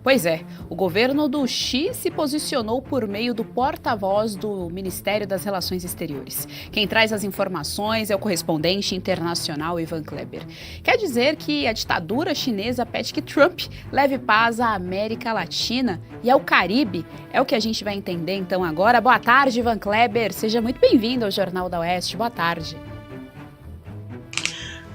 Pois é, o governo do Xi se posicionou por meio do porta-voz do Ministério das Relações Exteriores. Quem traz as informações é o correspondente internacional Ivan Kleber. Quer dizer que a ditadura chinesa pede que Trump leve paz à América Latina e ao Caribe. É o que a gente vai entender então agora. Boa tarde, Ivan Kleber. Seja muito bem-vindo ao Jornal da Oeste. Boa tarde.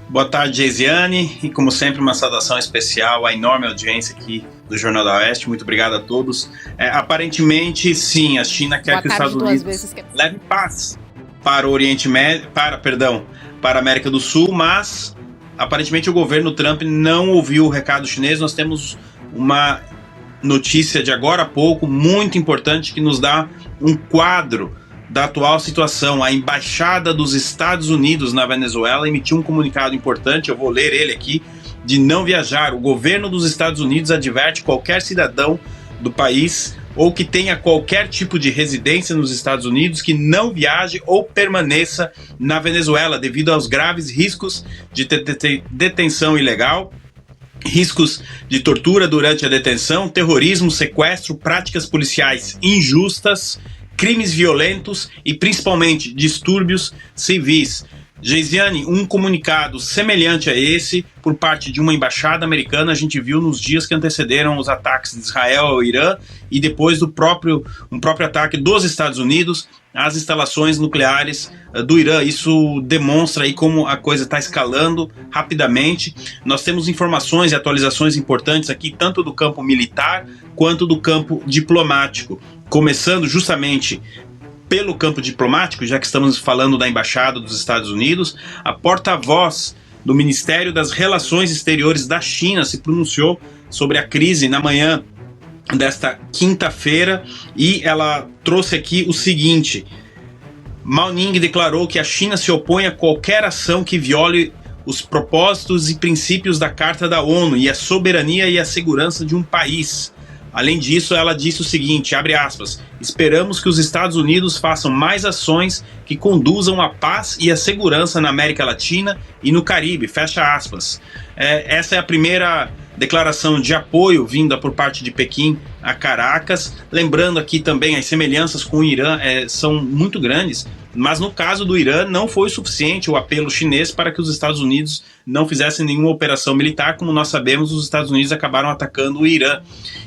Boa tarde, Geisiane, e como sempre uma saudação especial à enorme audiência aqui do Jornal da Oeste. Muito obrigado a todos. Aparentemente, sim, a China quer que os Estados Unidos leve paz para o Oriente Médio, para a América do Sul, mas aparentemente o governo Trump não ouviu o recado chinês. Nós temos uma notícia de agora a pouco muito importante que nos dá um quadro da atual situação. A Embaixada dos Estados Unidos na Venezuela emitiu um comunicado importante, eu vou ler ele aqui, de não viajar. O governo dos Estados Unidos adverte qualquer cidadão do país ou que tenha qualquer tipo de residência nos Estados Unidos que não viaje ou permaneça na Venezuela devido aos graves riscos de detenção ilegal, riscos de tortura durante a detenção, terrorismo, sequestro, práticas policiais injustas, crimes violentos e principalmente distúrbios civis. Geisiane, um comunicado semelhante a esse por parte de uma embaixada americana a gente viu nos dias que antecederam os ataques de Israel ao Irã e depois um próprio ataque dos Estados Unidos às instalações nucleares do Irã. Isso demonstra aí como a coisa está escalando rapidamente. Nós temos informações e atualizações importantes aqui, tanto do campo militar quanto do campo diplomático. Começando justamente pelo campo diplomático, já que estamos falando da Embaixada dos Estados Unidos, a porta-voz do Ministério das Relações Exteriores da China se pronunciou sobre a crise na manhã desta quinta-feira e ela trouxe aqui o seguinte: Mao Ning declarou que a China se opõe a qualquer ação que viole os propósitos e princípios da Carta da ONU e a soberania e a segurança de um país. Além disso, ela disse o seguinte, abre aspas, esperamos que os Estados Unidos façam mais ações que conduzam à paz e à segurança na América Latina e no Caribe, fecha aspas. Essa é a primeira declaração de apoio vinda por parte de Pequim a Caracas. Lembrando aqui também as semelhanças com o Irã são muito grandes, mas no caso do Irã não foi suficiente o apelo chinês para que os Estados Unidos não fizessem nenhuma operação militar. Como nós sabemos, os Estados Unidos acabaram atacando o Irã.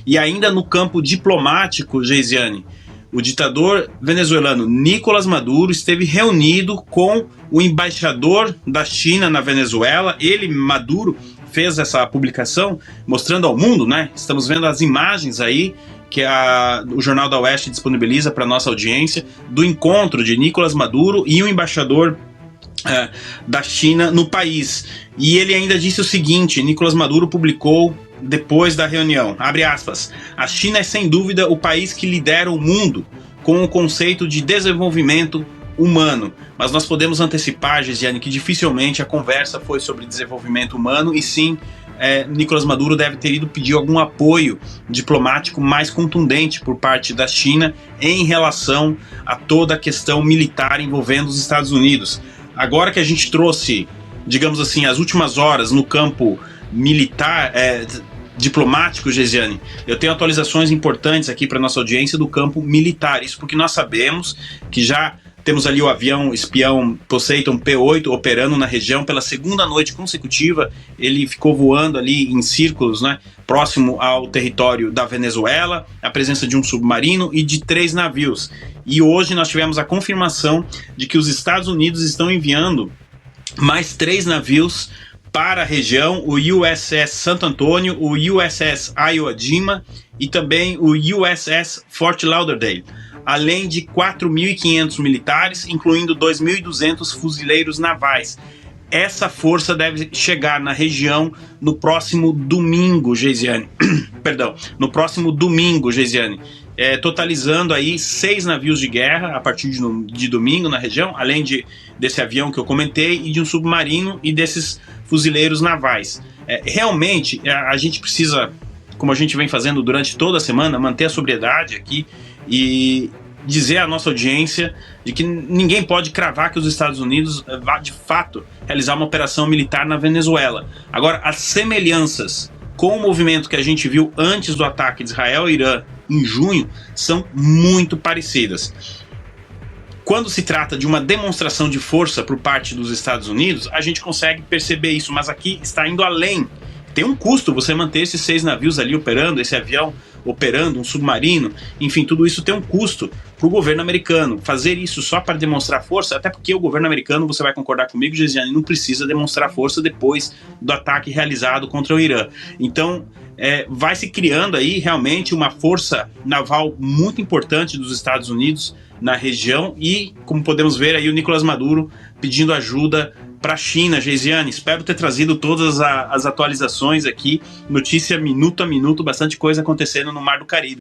E ainda no campo diplomático, Geisiane, o ditador venezuelano Nicolás Maduro esteve reunido com o embaixador da China na Venezuela. Ele, Maduro, fez essa publicação mostrando ao mundo, né? Estamos vendo as imagens aí que o Jornal da Oeste disponibiliza para nossa audiência do encontro de Nicolás Maduro e o embaixador da China no país. E ele ainda disse o seguinte, Nicolás Maduro publicou depois da reunião, abre aspas, a China é sem dúvida o país que lidera o mundo com o conceito de desenvolvimento humano, mas nós podemos antecipar, Geisiane, que dificilmente a conversa foi sobre desenvolvimento humano e sim Nicolás Maduro deve ter ido pedir algum apoio diplomático mais contundente por parte da China em relação a toda a questão militar envolvendo os Estados Unidos. Agora que a gente trouxe, digamos assim, as últimas horas no campo militar, diplomático, Geisiane, eu tenho atualizações importantes aqui para nossa audiência do campo militar. Isso porque nós sabemos que já temos ali o avião espião Poseidon P-8 operando na região pela segunda noite consecutiva. Ele ficou voando ali em círculos, né, próximo ao território da Venezuela, a presença de um submarino e de 3 navios. E hoje nós tivemos a confirmação de que os Estados Unidos estão enviando mais 3 navios para a região, o USS Santo Antônio, o USS Iwo Jima e também o USS Fort Lauderdale, além de 4.500 militares, incluindo 2.200 fuzileiros navais. Essa força deve chegar na região no próximo domingo, Geisiane. No próximo domingo, Geisiane. Totalizando aí 6 navios de guerra a partir de domingo na região, além desse avião que eu comentei e de um submarino e desses fuzileiros navais. Realmente, a gente precisa, como a gente vem fazendo durante toda a semana, manter a sobriedade aqui e dizer à nossa audiência de que ninguém pode cravar que os Estados Unidos vá de fato realizar uma operação militar na Venezuela. Agora, as semelhanças com o movimento que a gente viu antes do ataque de Israel e Irã em junho são muito parecidas. Quando se trata de uma demonstração de força por parte dos Estados Unidos, a gente consegue perceber isso, mas aqui está indo além. Tem um custo você manter esses 6 navios ali operando, esse avião operando, um submarino, enfim, tudo isso tem um custo para o governo americano. Fazer isso só para demonstrar força, até porque o governo americano, você vai concordar comigo, Gesiane, não precisa demonstrar força depois do ataque realizado contra o Irã. Então, vai se criando aí realmente uma força naval muito importante dos Estados Unidos na região e, como podemos ver aí, o Nicolás Maduro pedindo ajuda para a China. Geisiane, espero ter trazido todas as atualizações aqui, notícia minuto a minuto, bastante coisa acontecendo no Mar do Caribe.